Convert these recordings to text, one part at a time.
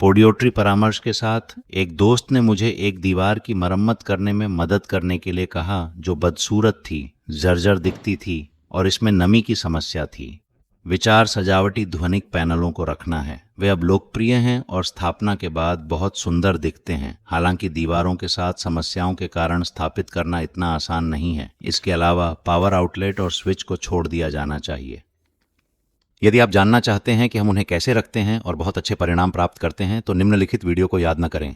पोडियोट्री परामर्श के साथ एक दोस्त ने मुझे एक दीवार की मरम्मत करने में मदद करने के लिए कहा जो बदसूरत थी, जर्जर दिखती थी और इसमें नमी की समस्या थी। विचार सजावटी ध्वनिक पैनलों को रखना है। वे अब लोकप्रिय हैं और स्थापना के बाद बहुत सुंदर दिखते हैं। हालांकि दीवारों के साथ समस्याओं के कारण स्थापित करना इतना आसान नहीं है। इसके अलावा पावर आउटलेट और स्विच को छोड़ दिया जाना चाहिए। यदि आप जानना चाहते हैं कि हम उन्हें कैसे रखते हैं और बहुत अच्छे परिणाम प्राप्त करते हैं तो निम्नलिखित वीडियो को याद न करें।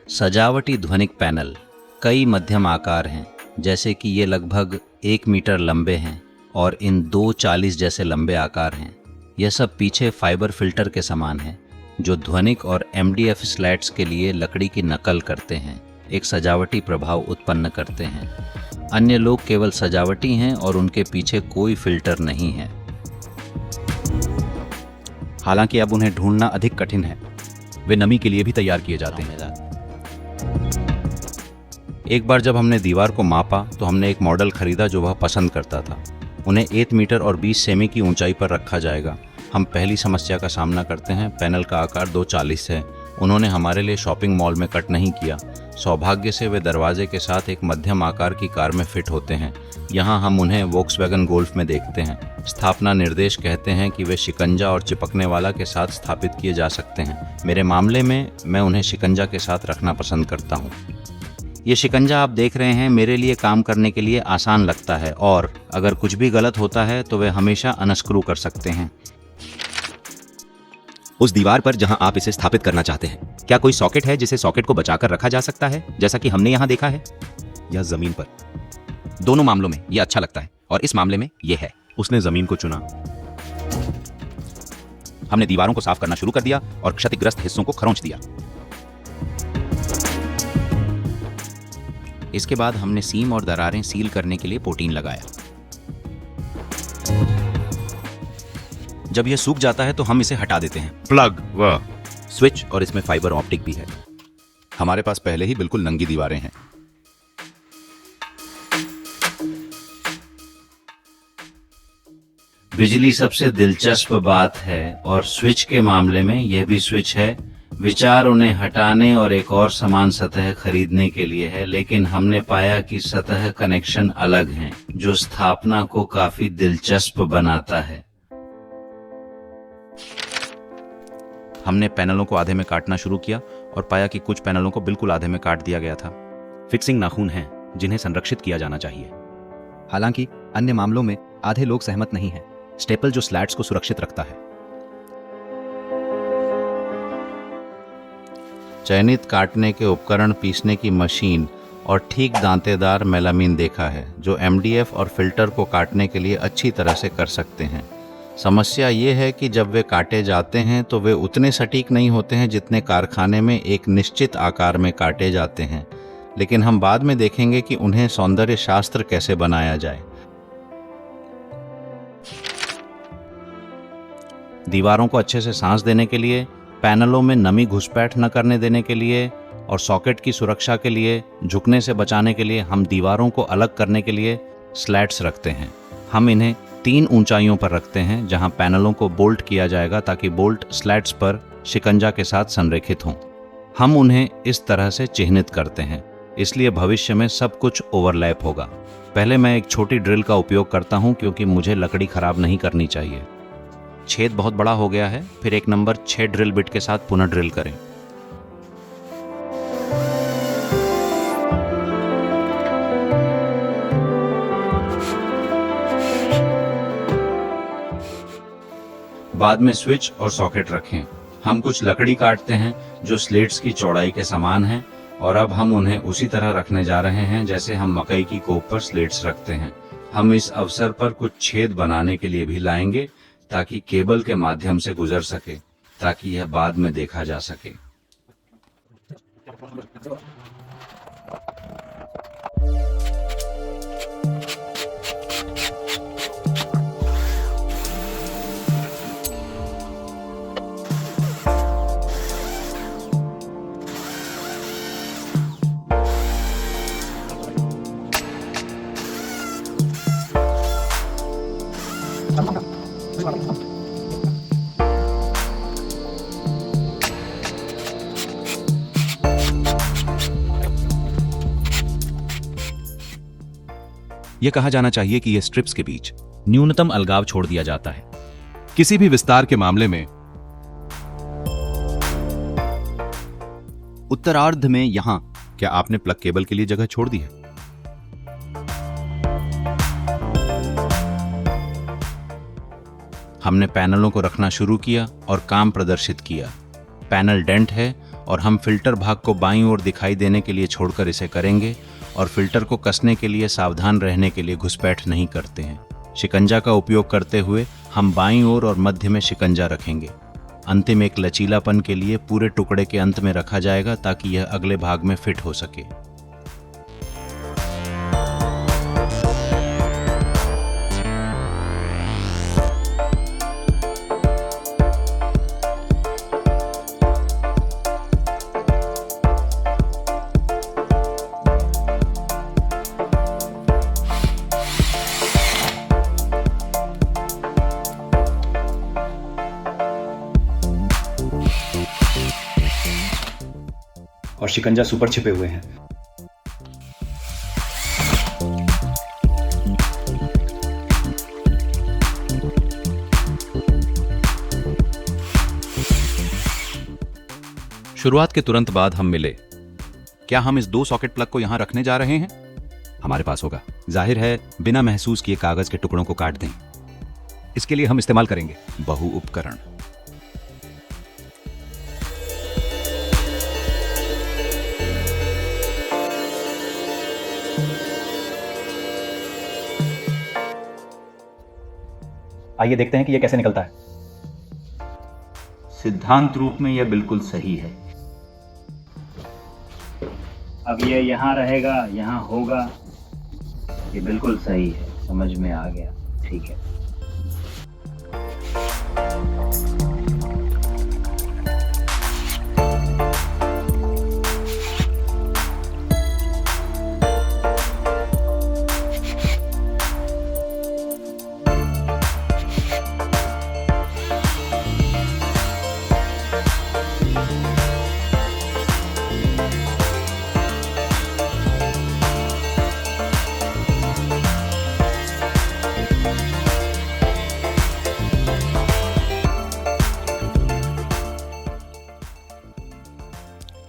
सजावटी ध्वनिक पैनल कई मध्यम आकार हैं, जैसे कि ये लगभग 1 मीटर लंबे हैं और इन 2.40 जैसे लंबे आकार हैं। यह सब पीछे फाइबर फिल्टर के समान है जो ध्वनिक और MDF स्लैट्स के लिए लकड़ी की नकल करते हैं, एक सजावटी प्रभाव उत्पन्न करते हैं। अन्य लोग केवल सजावटी हैं और उनके पीछे कोई फिल्टर नहीं है। हालांकि अब उन्हें ढूंढना अधिक कठिन है। वे नमी के लिए भी तैयार किए जाते हैं। एक बार जब हमने दीवार को मापा तो हमने एक मॉडल खरीदा जो वह पसंद करता था। उन्हें 1 मीटर और 20 सेमी की ऊंचाई पर रखा जाएगा। हम पहली समस्या का सामना करते हैं। पैनल का आकार 2.40 है। उन्होंने हमारे लिए शॉपिंग मॉल में कट नहीं किया। सौभाग्य से वे दरवाजे के साथ एक मध्यम आकार की कार में फिट होते हैं। यहाँ हम उन्हें वोक्सवैगन गोल्फ में देखते हैं। स्थापना निर्देश कहते हैं कि वे शिकंजा और चिपकने वाला के साथ स्थापित किए जा सकते हैं। मेरे मामले में मैं उन्हें शिकंजा के साथ रखना पसंद करता हूँ। ये शिकंजा आप देख रहे हैं मेरे लिए काम करने के लिए आसान लगता है और अगर कुछ भी गलत होता है तो वे हमेशा अनस्क्रू कर सकते हैं। उस दीवार पर जहां आप इसे स्थापित करना चाहते हैं, क्या कोई सॉकेट है जिसे सॉकेट को बचाकर रखा जा सकता है, जैसा कि हमने यहां देखा है, या जमीन पर? दोनों मामलों में यह अच्छा लगता है और इस मामले में यह है। उसने जमीन को चुना। हमने दीवारों को साफ करना शुरू कर दिया और क्षतिग्रस्त हिस्सों को खरोंच दिया। इसके बाद हमने सीम और दरारें सील करने के लिए पोटीन लगाया। जब यह सूख जाता है तो हम इसे हटा देते हैं। प्लग व स्विच और इसमें फाइबर ऑप्टिक भी है। हमारे पास पहले ही बिल्कुल नंगी दीवारें हैं। बिजली सबसे दिलचस्प बात है और स्विच के मामले में यह भी स्विच है। विचार उन्हें हटाने और एक और समान सतह खरीदने के लिए है, लेकिन हमने पाया कि सतह कनेक्शन अलग हैं, जो स्थापना को काफी दिलचस्प बनाता है। हमने पैनलों को आधे में काटना शुरू किया और पाया कि कुछ पैनलों को बिल्कुल आधे में काट दिया गया था। फिक्सिंग नाखून हैं जिन्हें संरक्षित किया जाना चाहिए। हालांकि अन्य मामलों में आधे लोग सहमत नहीं हैं। स्टेपल जो स्लैट्स को सुरक्षित रखता है। चयनित काटने के उपकरण, पीसने की मशीन और ठीक दांतेदार मेलामीन देखा है जो MDF और फिल्टर को काटने के लिए अच्छी तरह से कर सकते हैं। समस्या ये है कि जब वे काटे जाते हैं तो वे उतने सटीक नहीं होते हैं जितने कारखाने में एक निश्चित आकार में काटे जाते हैं, लेकिन हम बाद में देखेंगे कि उन्हें सौंदर्य शास्त्र कैसे बनाया जाए। दीवारों को अच्छे से सांस देने के लिए, पैनलों में नमी घुसपैठ न करने देने के लिए और सॉकेट की सुरक्षा के लिए, झुकने से बचाने के लिए हम दीवारों को अलग करने के लिए स्लैट्स रखते हैं। हम इन्हें 3 ऊंचाइयों पर रखते हैं जहां पैनलों को बोल्ट किया जाएगा ताकि बोल्ट स्लैट्स पर शिकंजा के साथ संरेखित हों। हम उन्हें इस तरह से चिह्नित करते हैं, इसलिए भविष्य में सब कुछ ओवरलैप होगा। पहले मैं एक छोटी ड्रिल का उपयोग करता हूं क्योंकि मुझे लकड़ी खराब नहीं करनी चाहिए। छेद बहुत बड़ा हो गया है। फिर एक नंबर 6 ड्रिल बिट के साथ पुनः ड्रिल करें। बाद में स्विच और सॉकेट रखें। हम कुछ लकड़ी काटते हैं जो स्लेट्स की चौड़ाई के समान है और अब हम उन्हें उसी तरह रखने जा रहे हैं जैसे हम मकई की कोप पर स्लेट्स रखते हैं। हम इस अवसर पर कुछ छेद बनाने के लिए भी लाएंगे ताकि केबल के माध्यम से गुजर सके, ताकि यह बाद में देखा जा सके। यह कहा जाना चाहिए कि यह स्ट्रिप्स के बीच न्यूनतम अलगाव छोड़ दिया जाता है। किसी भी विस्तार के मामले में उत्तरार्ध में यहां क्या आपने प्लग केबल के लिए जगह छोड़ दी है? हमने पैनलों को रखना शुरू किया और काम प्रदर्शित किया। पैनल डेंट है और हम फिल्टर भाग को बाईं ओर दिखाई देने के लिए छोड़कर इसे करेंगे और फिल्टर को कसने के लिए सावधान रहने के लिए घुसपैठ नहीं करते हैं। शिकंजा का उपयोग करते हुए हम बाईं ओर और मध्य में शिकंजा रखेंगे। अंतिम एक लचीलापन के लिए पूरे टुकड़े के अंत में रखा जाएगा ताकि यह अगले भाग में फिट हो सके। और शिकंजा सुपर छिपे हुए हैं। शुरुआत के तुरंत बाद हम मिले। क्या हम इस 2 सॉकेट प्लग को यहां रखने जा रहे हैं? हमारे पास होगा। जाहिर है बिना महसूस किए कागज के टुकड़ों को काट दें। इसके लिए हम इस्तेमाल करेंगे बहु उपकरण। आइए देखते हैं कि यह कैसे निकलता है। सिद्धांत रूप में यह बिल्कुल सही है। अब ये यहाँ रहेगा, यहाँ होगा। ये बिल्कुल सही है, समझ में आ गया। ठीक है।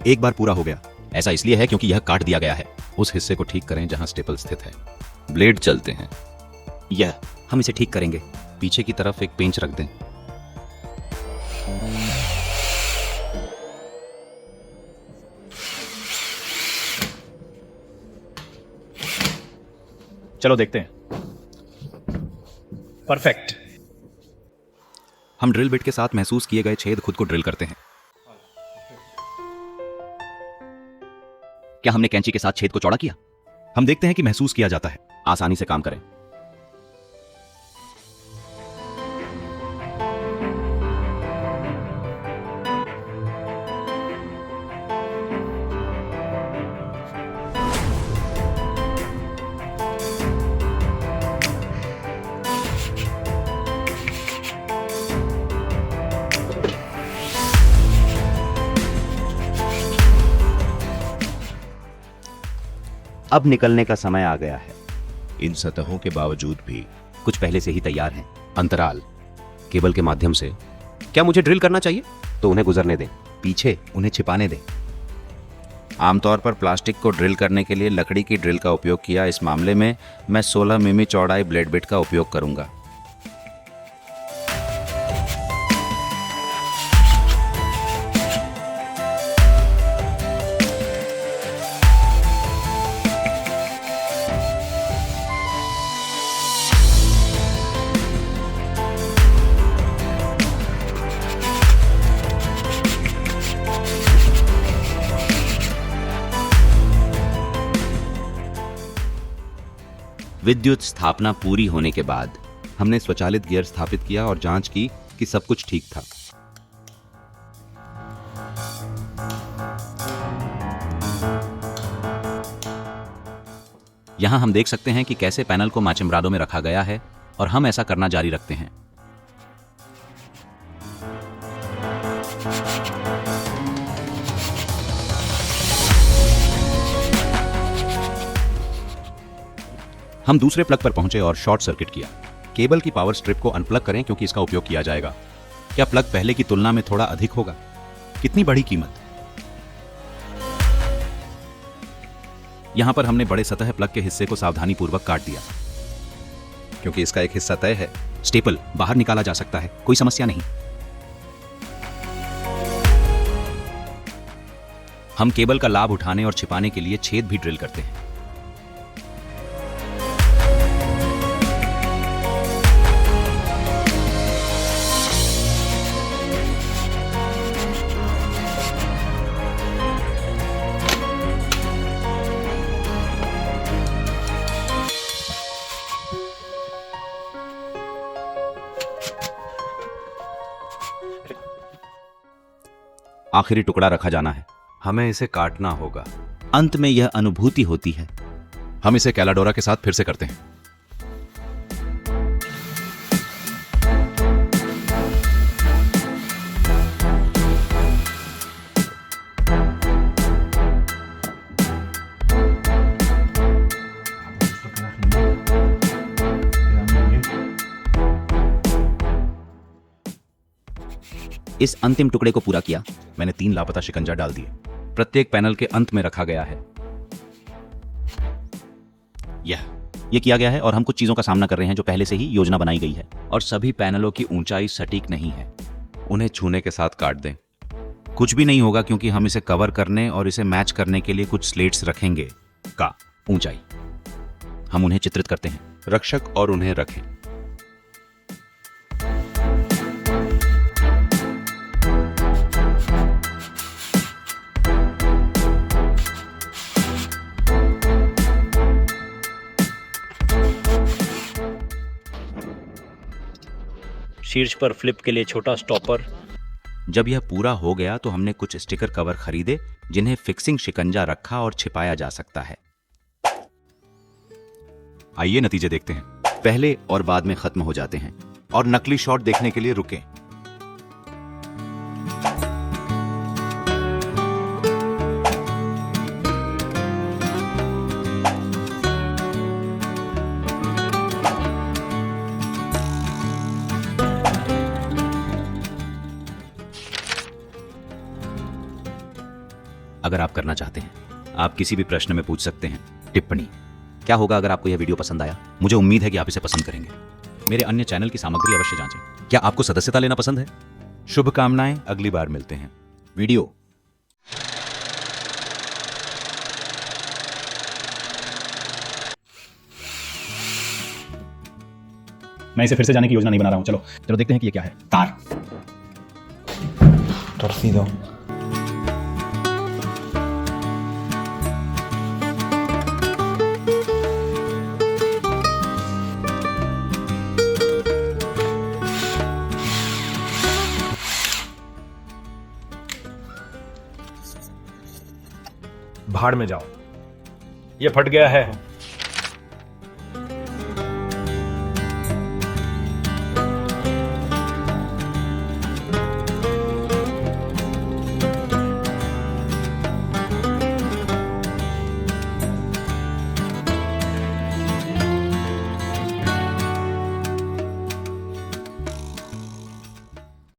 एक बार पूरा हो गया। ऐसा इसलिए है क्योंकि यह काट दिया गया है। उस हिस्से को ठीक करें जहां स्टेपल स्थित है। ब्लेड चलते हैं। यह हम इसे ठीक करेंगे। पीछे की तरफ एक पेंच रख दें। चलो देखते हैं। परफेक्ट। हम ड्रिल बिट के साथ महसूस किए गए छेद खुद को ड्रिल करते हैं। क्या हमने कैंची के साथ छेद को चौड़ा किया? हम देखते हैं कि महसूस किया जाता है। आसानी से काम करें। अब निकलने का समय आ गया है। इन सतहों के बावजूद भी कुछ पहले से ही तैयार हैं। अंतराल केबल के माध्यम से। क्या मुझे ड्रिल करना चाहिए? तो उन्हें गुजरने दें। पीछे उन्हें छिपाने दें। आमतौर पर प्लास्टिक को ड्रिल करने के लिए लकड़ी की ड्रिल का उपयोग किया। इस मामले में मैं 16 मिमी चौड़ाई ब्लेड बिट का उपयोग करूंगा। विद्युत स्थापना पूरी होने के बाद हमने स्वचालित गियर स्थापित किया और जांच की कि सब कुछ ठीक था। यहां हम देख सकते हैं कि कैसे पैनल को माचिमरादों में रखा गया है और हम ऐसा करना जारी रखते हैं। हम दूसरे प्लग पर पहुंचे और शॉर्ट सर्किट किया। केबल की पावर स्ट्रिप को अनप्लग करें क्योंकि इसका उपयोग किया जाएगा। क्या प्लग पहले की तुलना में थोड़ा अधिक होगा? कितनी बड़ी कीमत? यहां पर हमने बड़े सतह प्लग के हिस्से को सावधानीपूर्वक काट दिया क्योंकि इसका एक हिस्सा तय है। स्टेपल बाहर निकाला जा सकता है, कोई समस्या नहीं। हम केबल का लाभ उठाने और छिपाने के लिए छेद भी ड्रिल करते हैं। आखिरी टुकड़ा रखा जाना है। हमें इसे काटना होगा। अंत में यह अनुभूति होती है। हम इसे कैलाडोरा के साथ फिर से करते हैं। इस अंतिम टुकड़े को पूरा किया। मैंने 3 लापता शिकंजा डाल दिए। प्रत्येक पैनल के अंत में रखा गया है। यह किया गया है और हम कुछ चीजों का सामना कर रहे हैं जो पहले से ही योजना बनाई गई है। और सभी पैनलों की ऊंचाई सटीक नहीं है। उन्हें छूने के साथ काट दें। कुछ भी नहीं होगा क्योंकि हम इसे कवर करने और इसे मैच करने के लिए कुछ स्लेट्स रखेंगे। का ऊंचाई हम उन्हें चित्रित करते हैं। रक्षक और उन्हें रखें। शीर्ष पर फ्लिप के लिए छोटा स्टॉपर। जब यह पूरा हो गया तो हमने कुछ स्टिकर कवर खरीदे जिन्हें फिक्सिंग शिकंजा रखा और छिपाया जा सकता है। आइए नतीजे देखते हैं। पहले और बाद में खत्म हो जाते हैं। और नकली शॉट देखने के लिए रुकें। अगर आप करना चाहते हैं, आप किसी भी प्रश्न में पूछ सकते हैं। टिप्पणी। क्या होगा अगर आपको यह वीडियो पसंद आया? मुझे उम्मीद है कि आप इसे पसंद करेंगे। मेरे अन्य चैनल की सामग्री अवश्य जांचें। क्या आपको सदस्यता लेना पसंद है? शुभकामनाएं, अगली बार मिलते हैं। वीडियो मैं इसे फिर से जाने की योजना नहीं बना रहा हूं। चलो चलो देखते हैं कि ये क्या है। तार। torcido, भाड़ में जाओ, ये फट गया है।